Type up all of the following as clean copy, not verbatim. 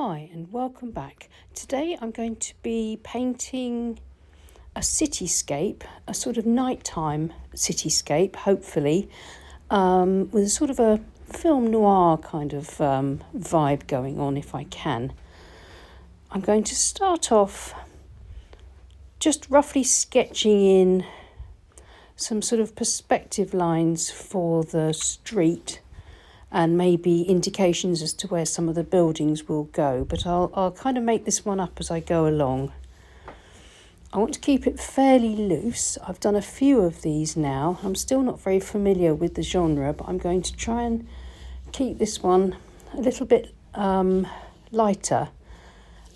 Hi and welcome back. Today I'm going to be painting a cityscape, a sort of nighttime cityscape, hopefully, with a sort of a film noir kind of vibe going on if I can. I'm going to start off just roughly sketching in some sort of perspective lines for the street and maybe indications as to where some of the buildings will go, but I'll kind of make this one up as I go along. I want to keep it fairly loose. I've done a few of these now. I'm still not very familiar with the genre, but I'm going to try and keep this one a little bit lighter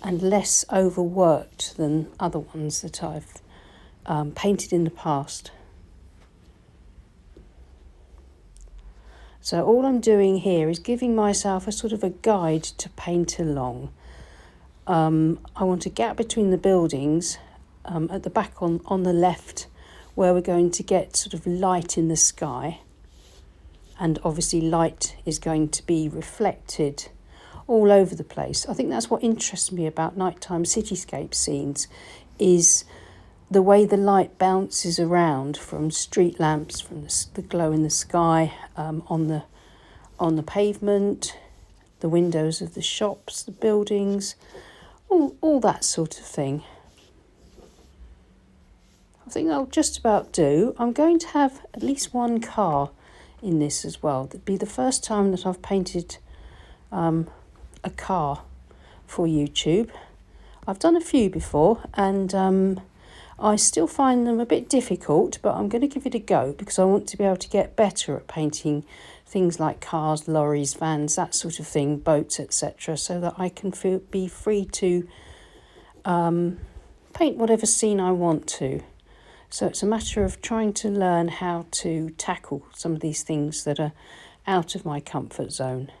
and less overworked than other ones that I've painted in the past. So all I'm doing here is giving myself a sort of a guide to paint along. I want a gap between the buildings at the back on the left, where we're going to get sort of light in the sky. And obviously light is going to be reflected all over the place. I think that's what interests me about nighttime cityscape scenes, is the way the light bounces around from street lamps, from the glow in the sky, on the pavement, the windows of the shops, the buildings, all that sort of thing. I think I'll just about do. I'm going to have at least one car in this as well. That'd be the first time that I've painted a car for YouTube. I've done a few before, and I still find them a bit difficult, but I'm going to give it a go because I want to be able to get better at painting things like cars, lorries, vans, that sort of thing, boats, etc., so that I can be free to paint whatever scene I want to. So it's a matter of trying to learn how to tackle some of these things that are out of my comfort zone.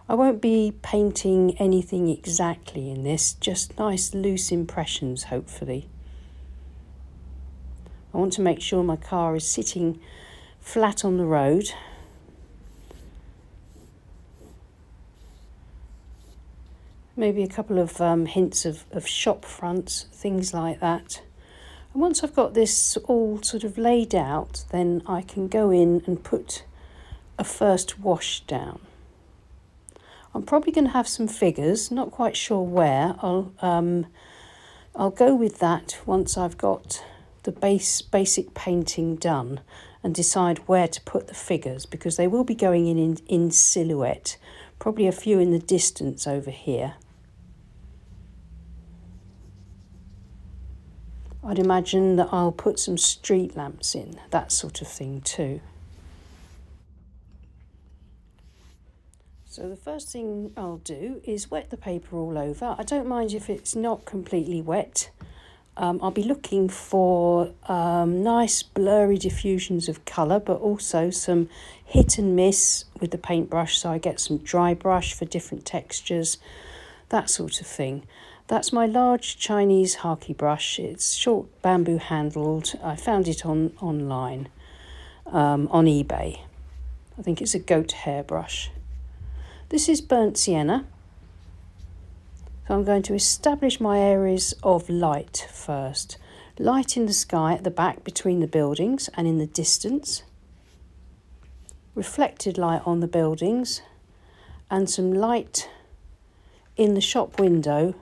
I won't be painting anything exactly in this, just nice loose impressions, hopefully. I want to make sure my car is sitting flat on the road. Maybe a couple of hints of shop fronts, things like that. And once I've got this all sort of laid out, then I can go in and put a first wash down. I'm probably going to have some figures, not quite sure where. I'll go with that once I've got the basic painting done and decide where to put the figures, because they will be going in silhouette, probably a few in the distance over here. I'd imagine that I'll put some street lamps in, that sort of thing too. So the first thing I'll do is wet the paper all over. I don't mind if it's not completely wet. I'll be looking for nice blurry diffusions of colour, but also some hit and miss with the paintbrush, so I get some dry brush for different textures, that sort of thing. That's my large Chinese haki brush. It's short bamboo handled. I found it online, on eBay. I think it's a goat hair brush. This is burnt sienna. So I'm going to establish my areas of light first. Light in the sky at the back between the buildings and in the distance. Reflected light on the buildings. And some light in the shop window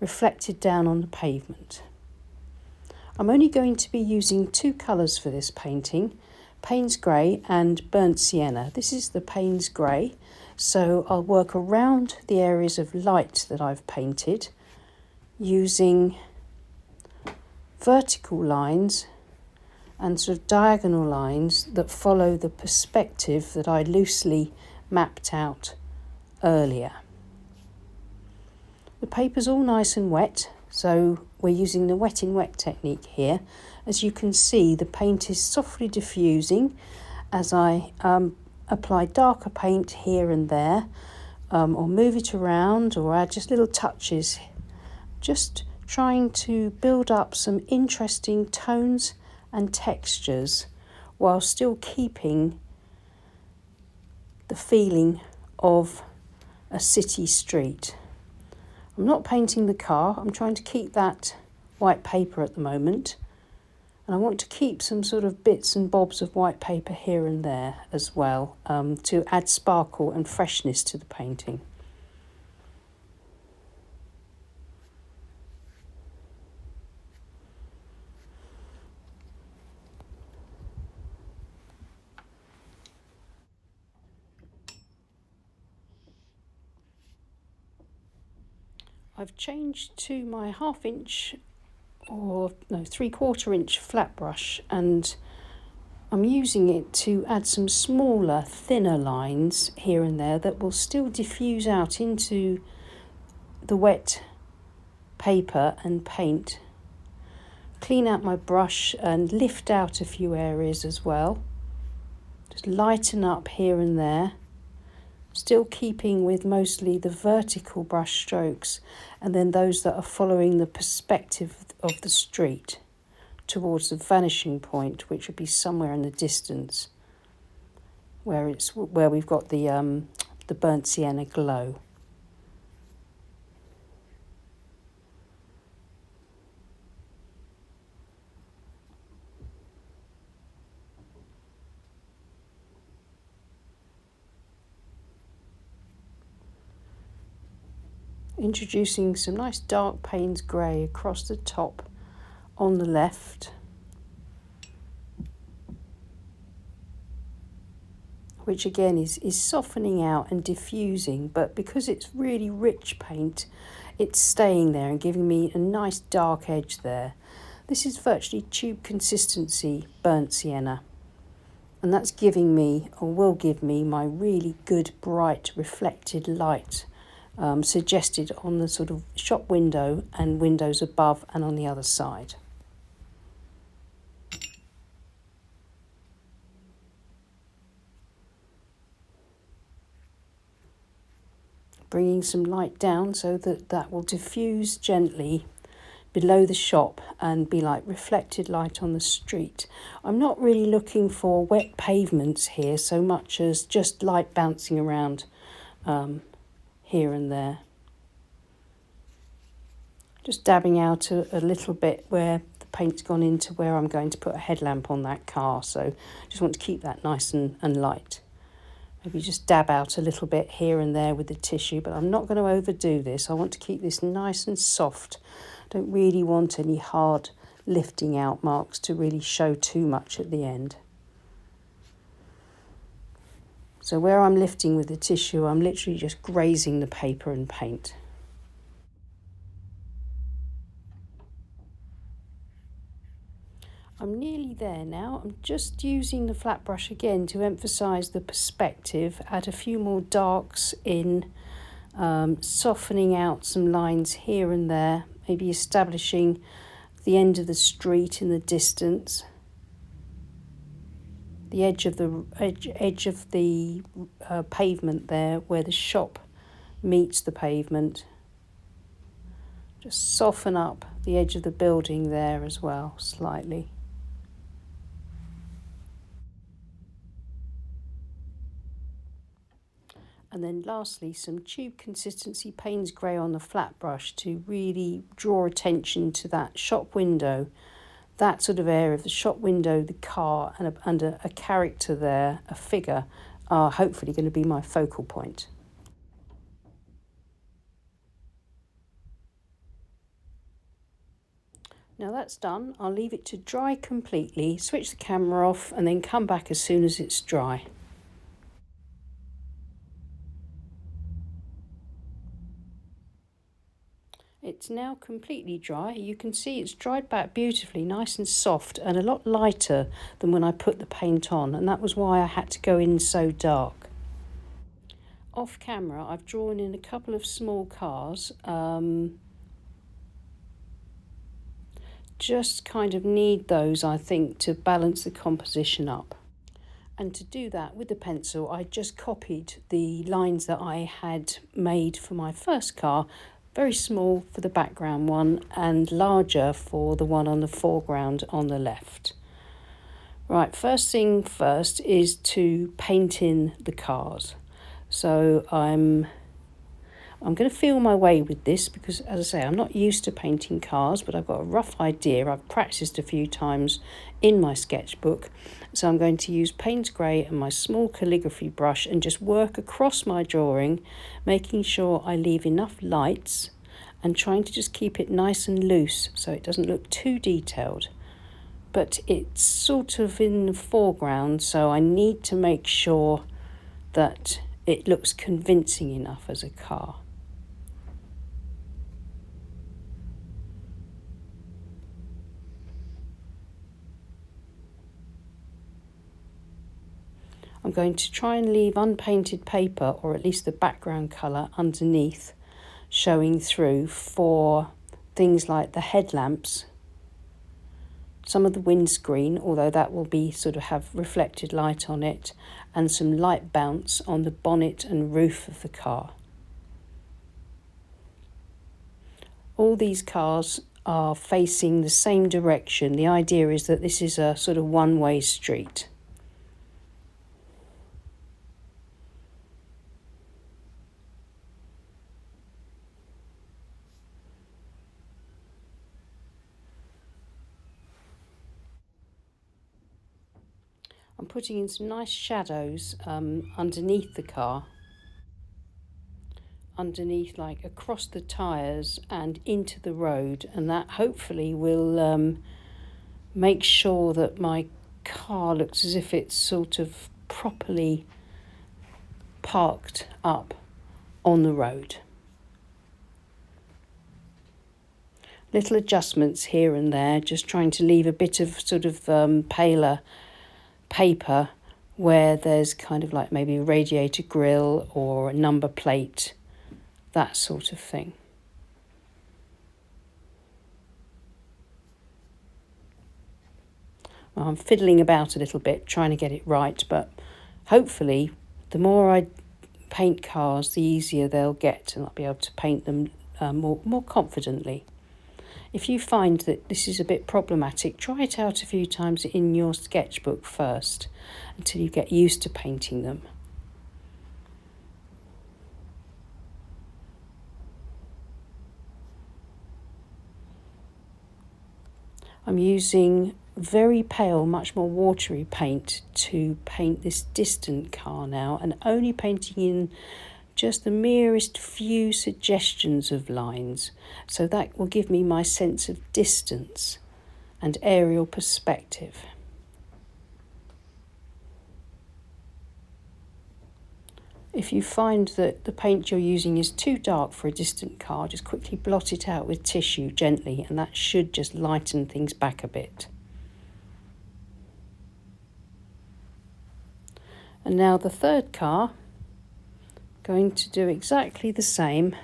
reflected down on the pavement. I'm only going to be using two colours for this painting, Payne's Grey and burnt sienna. This is the Payne's Grey. So I'll work around the areas of light that I've painted using vertical lines and sort of diagonal lines that follow the perspective that I loosely mapped out earlier. The paper's all nice and wet, so we're using the wet in wet technique here. As you can see, the paint is softly diffusing as I apply darker paint here and there, or move it around, or add just little touches, just trying to build up some interesting tones and textures while still keeping the feeling of a city street. I'm not painting the car, I'm trying to keep that white paper at the moment, and I want to keep some sort of bits and bobs of white paper here and there as well, to add sparkle and freshness to the painting. I've changed to my 1/2 inch or no 3/4 inch flat brush, and I'm using it to add some smaller, thinner lines here and there that will still diffuse out into the wet paper and paint. Clean out my brush and lift out a few areas as well. Just lighten up here and there. Still keeping with mostly the vertical brush strokes, and then those that are following the perspective of the street towards the vanishing point, which would be somewhere in the distance where we've got the burnt sienna glow. Introducing some nice dark Payne's grey across the top on the left, which again is softening out and diffusing, but because it's really rich paint, it's staying there and giving me a nice dark edge there. This is virtually tube consistency burnt sienna, and that's giving me, or will give me, my really good bright reflected light suggested on the sort of shop window and windows above and on the other side. Bringing some light down so that will diffuse gently below the shop and be like reflected light on the street. I'm not really looking for wet pavements here so much as just light bouncing around here and there. Just dabbing out a little bit where the paint's gone into where I'm going to put a headlamp on that car, so just want to keep that nice and light. Maybe just dab out a little bit here and there with the tissue, but I'm not going to overdo this. I want to keep this nice and soft. I don't really want any hard lifting out marks to really show too much at the end. So where I'm lifting with the tissue, I'm literally just grazing the paper and paint. I'm nearly there now. I'm just using the flat brush again to emphasise the perspective, add a few more darks in, softening out some lines here and there, maybe establishing the end of the street in the distance. The edge of the pavement there where the shop meets the pavement. Just soften up the edge of the building there as well, slightly. And then lastly, some tube consistency Payne's grey on the flat brush to really draw attention to that shop window. That sort of area of the shop window, the car, and a character there, a figure, are hopefully going to be my focal point. Now that's done. I'll leave it to dry completely, switch the camera off, and then come back as soon as it's dry. It's now completely dry. You can see it's dried back beautifully, nice and soft, and a lot lighter than when I put the paint on, and that was why I had to go in so dark. Off camera, I've drawn in a couple of small cars. Just kind of need those, I think, to balance the composition up. And to do that with the pencil, I just copied the lines that I had made for my first car, very small for the background one and larger for the one on the foreground on the left. Right, first thing first is to paint in the cars. So I'm going to feel my way with this because, as I say, I'm not used to painting cars, but I've got a rough idea. I've practiced a few times in my sketchbook. So I'm going to use Payne's Grey and my small calligraphy brush and just work across my drawing, making sure I leave enough lights and trying to just keep it nice and loose so it doesn't look too detailed. But it's sort of in the foreground, so I need to make sure that it looks convincing enough as a car. I'm going to try and leave unpainted paper, or at least the background colour underneath, showing through for things like the headlamps, some of the windscreen, although that will be sort of have reflected light on it, and some light bounce on the bonnet and roof of the car. All these cars are facing the same direction. The idea is that this is a sort of one-way street. I'm putting in some nice shadows underneath the car, underneath, like across the tyres and into the road, and that hopefully will make sure that my car looks as if it's sort of properly parked up on the road. Little adjustments here and there, just trying to leave a bit of sort of paler paper where there's kind of like maybe a radiator grille or a number plate, that sort of thing. Well, I'm fiddling about a little bit trying to get it right, but hopefully the more I paint cars, the easier they'll get, and I'll be able to paint them more confidently. If you find that this is a bit problematic, try it out a few times in your sketchbook first until you get used to painting them. I'm using very pale, much more watery paint to paint this distant car now, and only painting in just the merest few suggestions of lines, so that will give me my sense of distance and aerial perspective. If you find that the paint you're using is too dark for a distant car, just quickly blot it out with tissue gently, and that should just lighten things back a bit. And now the third car, going to do exactly the same,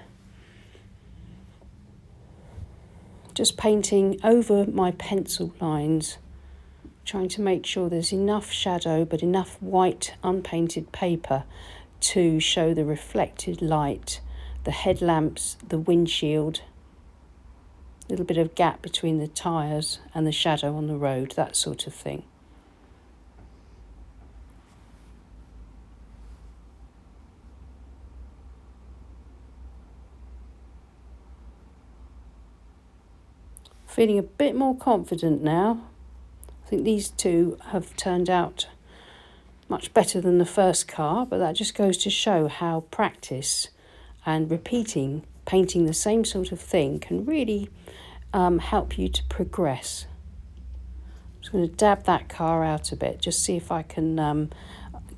just painting over my pencil lines, trying to make sure there's enough shadow but enough white unpainted paper to show the reflected light, the headlamps, the windshield, a little bit of gap between the tyres and the shadow on the road, that sort of thing. Feeling a bit more confident now. I think these two have turned out much better than the first car, but that just goes to show how practice and repeating, painting the same sort of thing can really help you to progress. I'm just going to dab that car out a bit, just see if I can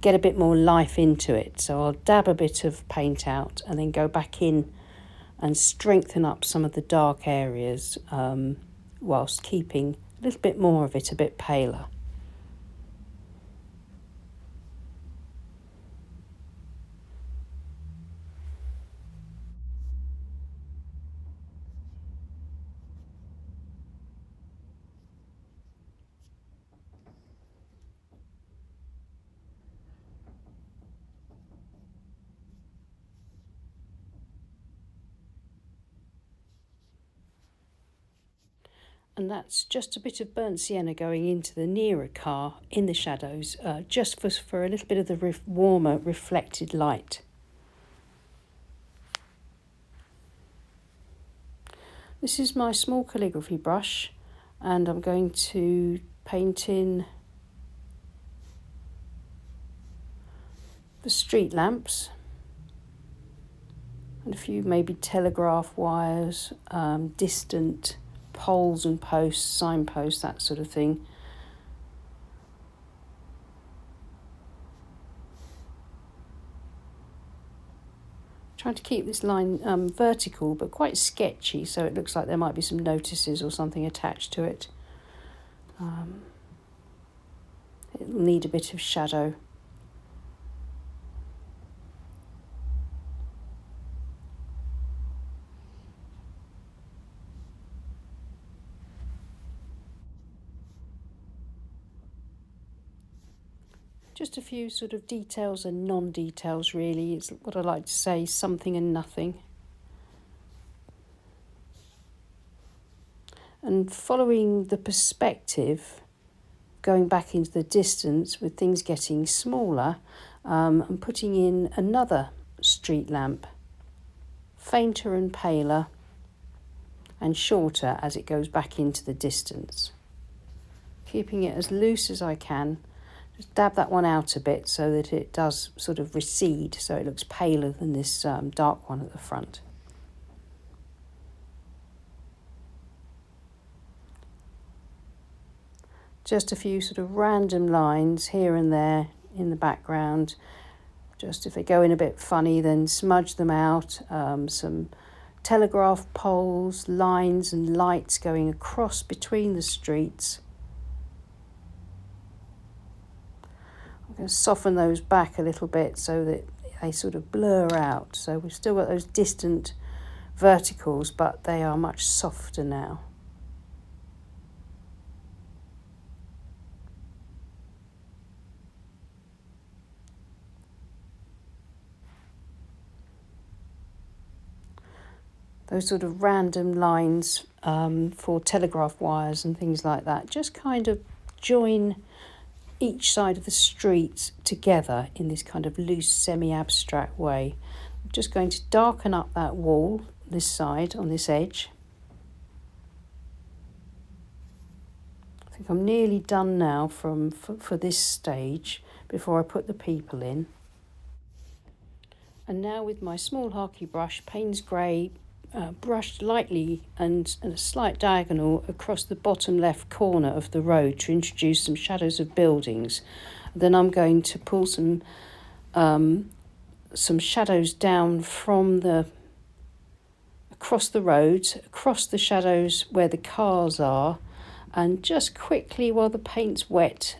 get a bit more life into it. So I'll dab a bit of paint out and then go back in and strengthen up some of the dark areas whilst keeping a little bit more of it a bit paler. And that's just a bit of burnt sienna going into the nearer car in the shadows, just for a little bit of the warmer reflected light. This is my small calligraphy brush, and I'm going to paint in the street lamps and a few maybe telegraph wires, distant poles and posts, signposts, that sort of thing. Trying to keep this line vertical but quite sketchy, so it looks like there might be some notices or something attached to it. It'll need a bit of shadow. Just a few sort of details and non-details really. It's what I like to say, something and nothing. And following the perspective, going back into the distance with things getting smaller, and putting in another street lamp, fainter and paler and shorter as it goes back into the distance. Keeping it as loose as I can. Just dab that one out a bit so that it does sort of recede, so it looks paler than this dark one at the front. Just a few sort of random lines here and there in the background. Just if they go in a bit funny, then smudge them out. Some telegraph poles, lines and lights going across between the streets. I'm going to soften those back a little bit so that they sort of blur out. So we've still got those distant verticals, but they are much softer now. Those sort of random lines for telegraph wires and things like that just kind of join each side of the street together in this kind of loose semi-abstract way. I'm just going to darken up that wall, this side on this edge. I think I'm nearly done now for this stage before I put the people in. And now with my small Harky brush, Payne's Grey, brushed lightly and a slight diagonal across the bottom left corner of the road to introduce some shadows of buildings. Then I'm going to pull some shadows down from across the road, across the shadows where the cars are, and just quickly while the paint's wet,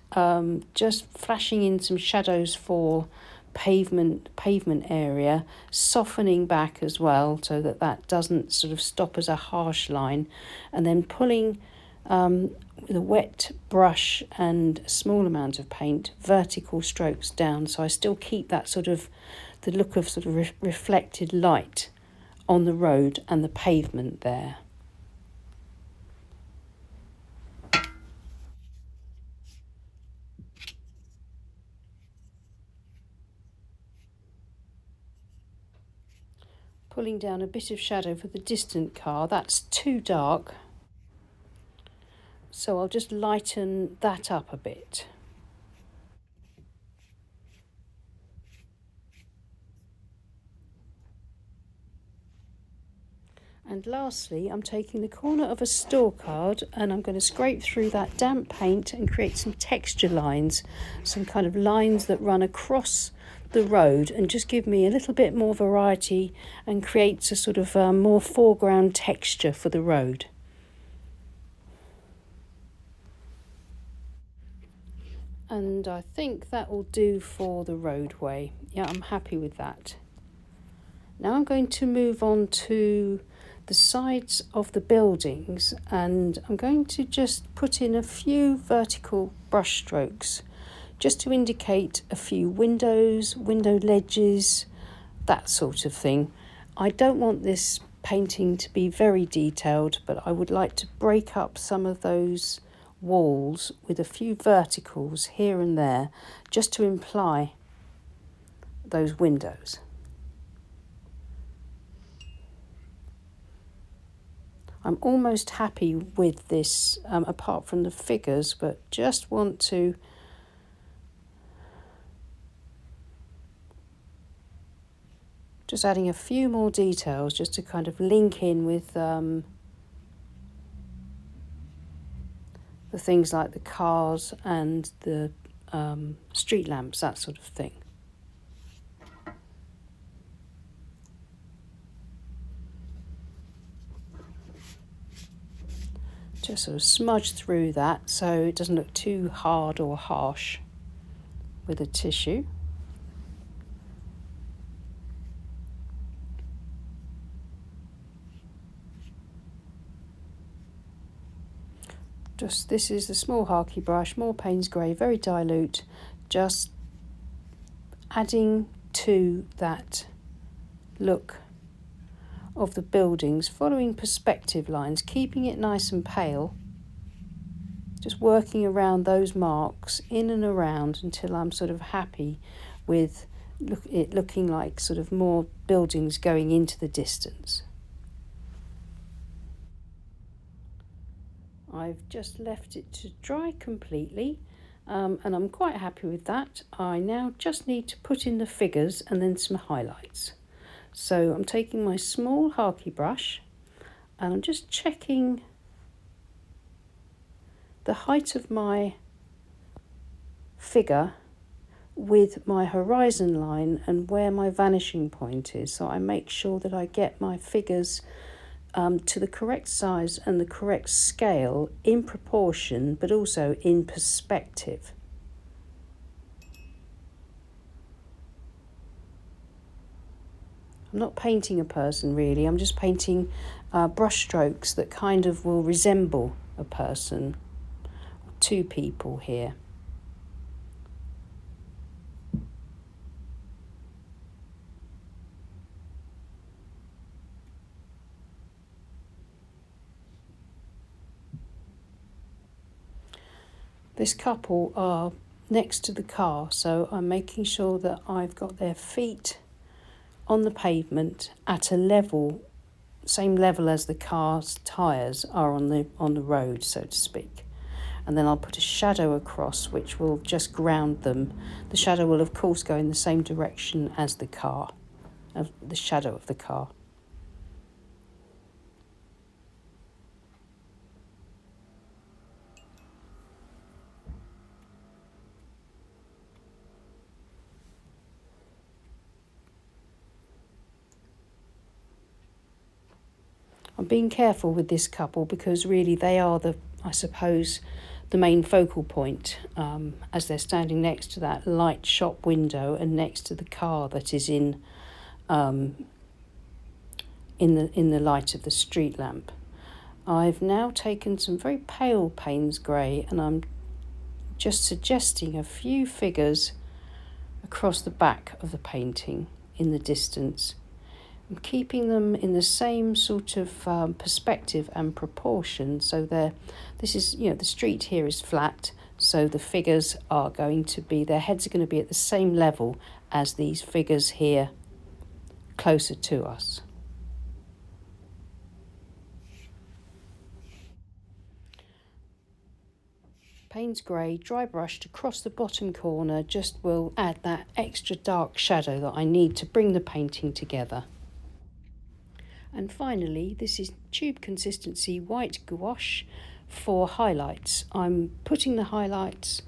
just flashing in some shadows for pavement area, softening back as well so that doesn't sort of stop as a harsh line, and then pulling with a wet brush and a small amount of paint vertical strokes down, so I still keep that sort of the look of sort of reflected light on the road and the pavement there. Pulling down a bit of shadow for the distant car, that's too dark, so I'll just lighten that up a bit. And lastly, I'm taking the corner of a store card and I'm going to scrape through that damp paint and create some texture lines, some kind of lines that run across the road and just give me a little bit more variety and creates a sort of more foreground texture for the road. And I think that will do for the roadway. Yeah, I'm happy with that. Now I'm going to move on to the sides of the buildings, and I'm going to just put in a few vertical brush strokes just to indicate a few windows, window ledges, that sort of thing. I don't want this painting to be very detailed, but I would like to break up some of those walls with a few verticals here and there just to imply those windows. I'm almost happy with this, apart from the figures, but just want to just adding a few more details just to kind of link in with the things like the cars and the street lamps, that sort of thing. Just sort of smudge through that so it doesn't look too hard or harsh with a tissue. This is the small Harky brush, more Payne's Grey, very dilute, just adding to that look of the buildings, following perspective lines, keeping it nice and pale, just working around those marks in and around until I'm sort of happy with it looking like sort of more buildings going into the distance. I've just left it to dry completely, and I'm quite happy with that. I now just need to put in the figures and then some highlights. So I'm taking my small Harky brush and I'm just checking the height of my figure with my horizon line and where my vanishing point is. So I make sure that I get my figures to the correct size and the correct scale in proportion, but also in perspective. I'm not painting a person really, I'm just painting brush strokes that kind of will resemble a person, two people here. This couple are next to the car, so I'm making sure that I've got their feet on the pavement at a level, same level as the car's tyres are on the road, so to speak. And then I'll put a shadow across which will just ground them. The shadow will of course go in the same direction as the car, the shadow of the car. I'm being careful with this couple because really they are I suppose, the main focal point, as they're standing next to that light shop window and next to the car that is in the light of the street lamp. I've now taken some very pale Payne's Grey and I'm just suggesting a few figures across the back of the painting in the distance. I'm keeping them in the same sort of perspective and proportion, so this is, the street here is flat, so the figures are going to be, their heads are going to be at the same level as these figures here closer to us. Payne's Grey, dry brushed across the bottom corner, just will add that extra dark shadow that I need to bring the painting together. And finally, this is tube consistency white gouache for highlights. I'm putting the highlights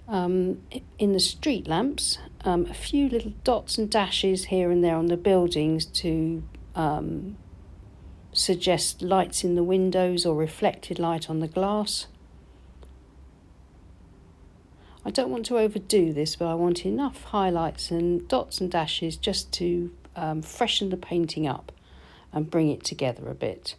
in the street lamps, a few little dots and dashes here and there on the buildings to suggest lights in the windows or reflected light on the glass. I don't want to overdo this, but I want enough highlights and dots and dashes just to freshen the painting up and bring it together a bit.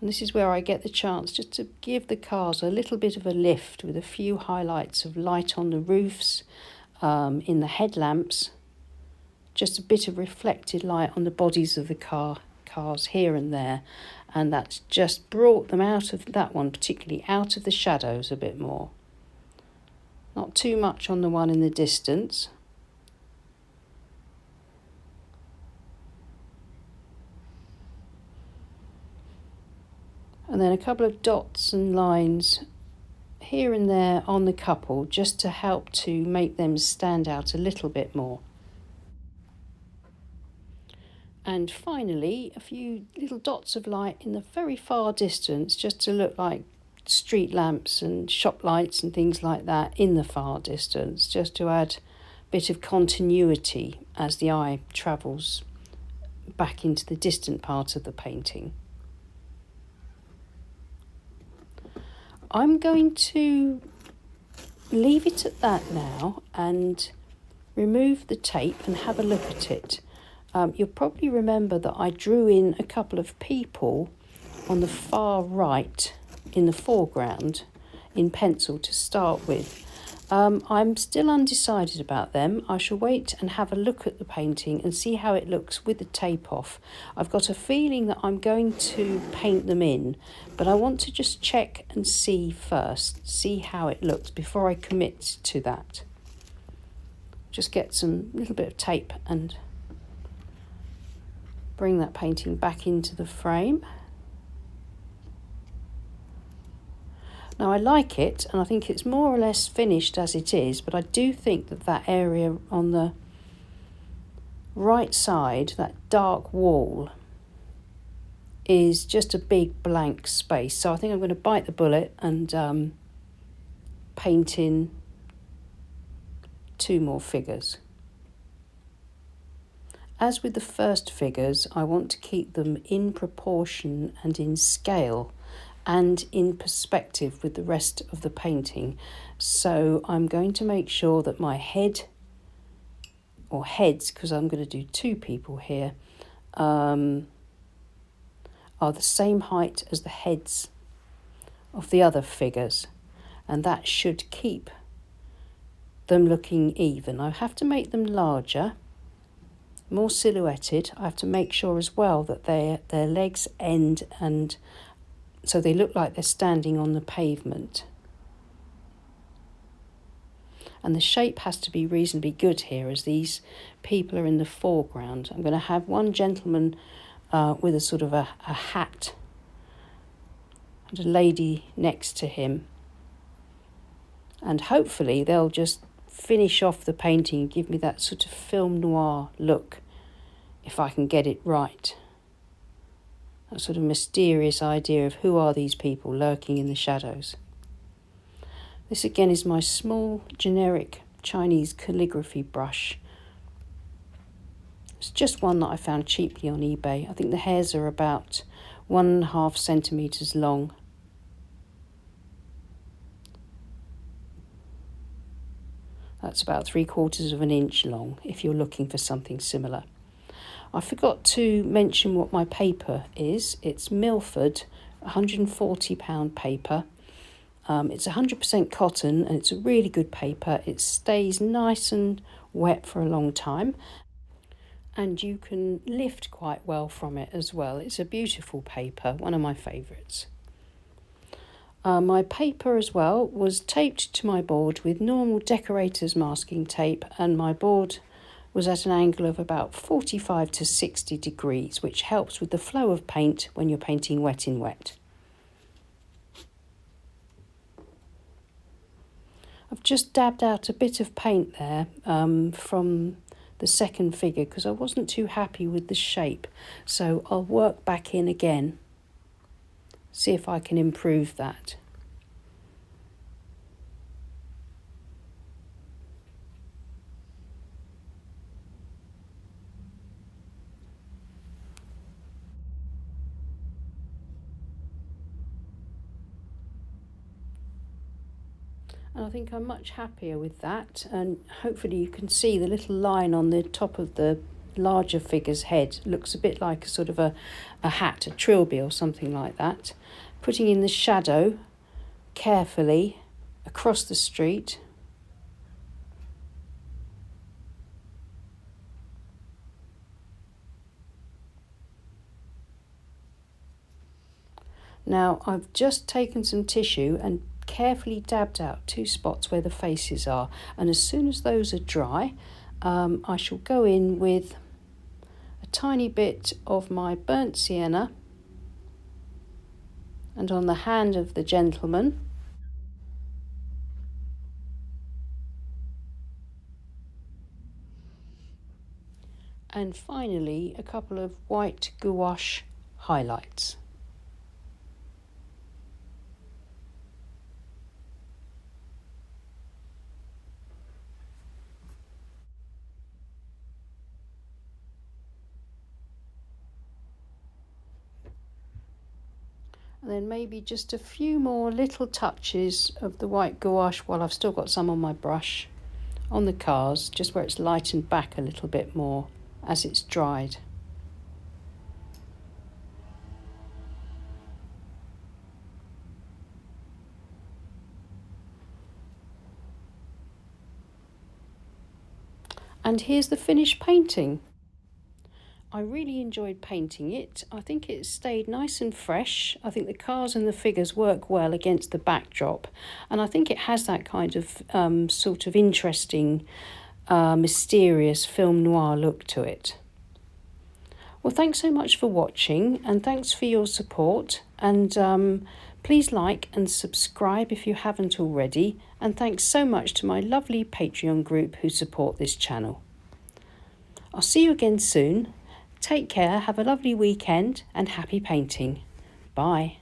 And this is where I get the chance just to give the cars a little bit of a lift with a few highlights of light on the roofs, in the headlamps, just a bit of reflected light on the bodies of the cars here and there, and that's just brought them out of that one, particularly out of the shadows a bit more. Not too much on the one in the distance. and then a couple of dots and lines here and there on the couple, just to help to make them stand out a little bit more. And finally, a few little dots of light in the very far distance, just to look like street lamps and shop lights and things like that in the far distance, just to add a bit of continuity as the eye travels back into the distant part of the painting. I'm going to leave it at that now and remove the tape and have a look at it. You'll probably remember that I drew in a couple of people on the far right in the foreground in pencil to start with. I'm still undecided about them. I shall wait and have a look at the painting and see how it looks with the tape off. I've got a feeling that I'm going to paint them in, but I want to just check and see first, see how it looks before I commit to that. Just get some little bit of tape and bring that painting back into the frame. Now I like it, and I think it's more or less finished as it is, but I do think that that area on the right side, that dark wall, is just a big blank space. So I think I'm going to bite the bullet and paint in 2 more figures. As with the first figures, I want to keep them in proportion and in scale and in perspective with the rest of the painting. So I'm going to make sure that my head, or heads, because I'm going to do 2 people here, are the same height as the heads of the other figures, and that should keep them looking even. I have to make them larger, more silhouetted. I have to make sure as well that their legs end, and so they look like they're standing on the pavement. And the shape has to be reasonably good here, as these people are in the foreground. I'm going to have one gentleman with a sort of a hat and a lady next to him. And hopefully they'll just finish off the painting and give me that sort of film noir look, if I can get it right. A sort of mysterious idea of who are these people lurking in the shadows. This again is my small generic Chinese calligraphy brush. It's just one that I found cheaply on eBay. I think the hairs are about 1.5 centimetres long. That's about 3/4 of an inch long if you're looking for something similar. I forgot to mention what my paper is. It's Milford, £140 paper. It's 100% cotton, and it's a really good paper. It stays nice and wet for a long time, and you can lift quite well from it as well. It's a beautiful paper, one of my favourites. My paper as well was taped to my board with normal decorator's masking tape, and my board was at an angle of about 45 to 60 degrees, which helps with the flow of paint when you're painting wet in wet. I've just dabbed out a bit of paint there from the second figure because I wasn't too happy with the shape, so I'll work back in again, see if I can improve that. And I think I'm much happier with that, and hopefully you can see the little line on the top of the larger figure's head looks a bit like a sort of a hat, a trilby or something like that. Putting in the shadow carefully across the street. Now I've just taken some tissue and carefully dabbed out 2 spots where the faces are, and as soon as those are dry, I shall go in with a tiny bit of my burnt sienna and on the hand of the gentleman. And finally, a couple of white gouache highlights. And then maybe just a few more little touches of the white gouache while I've still got some on my brush on the cars, just where it's lightened back a little bit more as it's dried. And here's the finished painting. I really enjoyed painting it. I think it stayed nice and fresh. I think the cars and the figures work well against the backdrop, and I think it has that kind of sort of interesting, mysterious film noir look to it. Well, thanks so much for watching, and thanks for your support, and please like and subscribe if you haven't already, and thanks so much to my lovely Patreon group who support this channel. I'll see you again soon. Take care, have a lovely weekend, and happy painting. Bye.